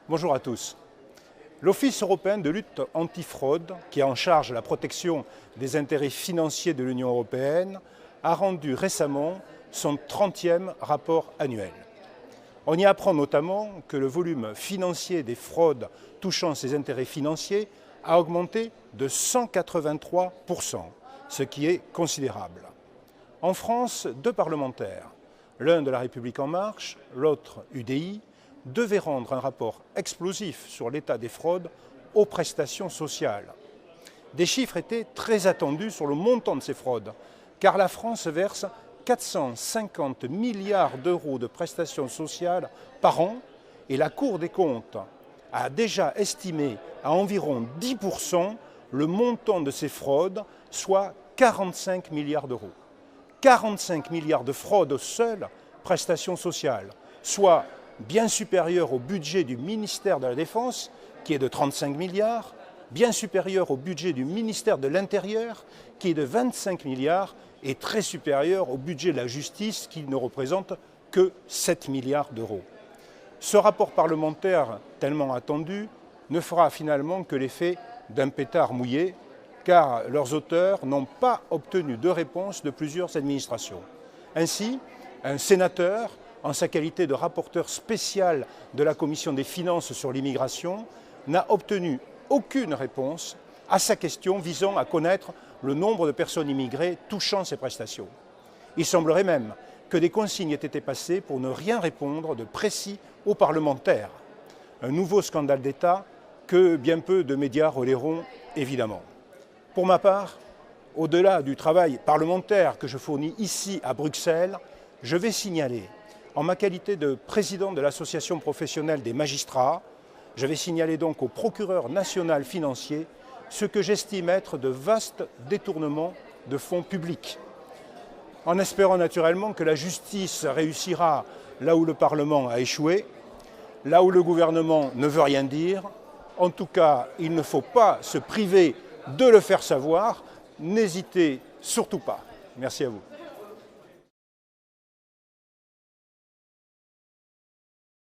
Bonjour à tous. L'Office européen de lutte antifraude, qui est en charge de la protection des intérêts financiers de l'Union européenne, a rendu récemment son 30e rapport annuel. On y apprend notamment que le volume financier des fraudes touchant ces intérêts financiers a augmenté de 183%, ce qui est considérable. En France, deux parlementaires, l'un de La République En Marche, l'autre UDI, devaient rendre un rapport explosif sur l'état des fraudes aux prestations sociales. Des chiffres étaient très attendus sur le montant de ces fraudes, car la France verse 450 milliards d'euros de prestations sociales par an et la Cour des comptes a déjà estimé à environ 10% le montant de ces fraudes, soit 45 milliards d'euros. 45 milliards de fraudes aux seules prestations sociales, soit bien supérieur au budget du ministère de la Défense, qui est de 35 milliards, bien supérieur au budget du ministère de l'Intérieur, qui est de 25 milliards, et très supérieur au budget de la justice, qui ne représente que 7 milliards d'euros. Ce rapport parlementaire, tellement attendu, ne fera finalement que l'effet d'un pétard mouillé, car leurs auteurs n'ont pas obtenu de réponse de plusieurs administrations. Ainsi, un sénateur, en sa qualité de rapporteur spécial de la Commission des finances sur l'immigration, n'a obtenu aucune réponse à sa question visant à connaître le nombre de personnes immigrées touchant ces prestations. Il semblerait même que des consignes aient été passées pour ne rien répondre de précis aux parlementaires. Un nouveau scandale d'État que bien peu de médias relayeront évidemment. Pour ma part, au-delà du travail parlementaire que je fournis ici à Bruxelles, je vais signaler, en ma qualité de président de l'association professionnelle des magistrats, je vais signaler donc au procureur national financier ce que j'estime être de vastes détournements de fonds publics. En espérant naturellement que la justice réussira là où le Parlement a échoué, là où le gouvernement ne veut rien dire. En tout cas, il ne faut pas se priver de le faire savoir. N'hésitez surtout pas. Merci à vous.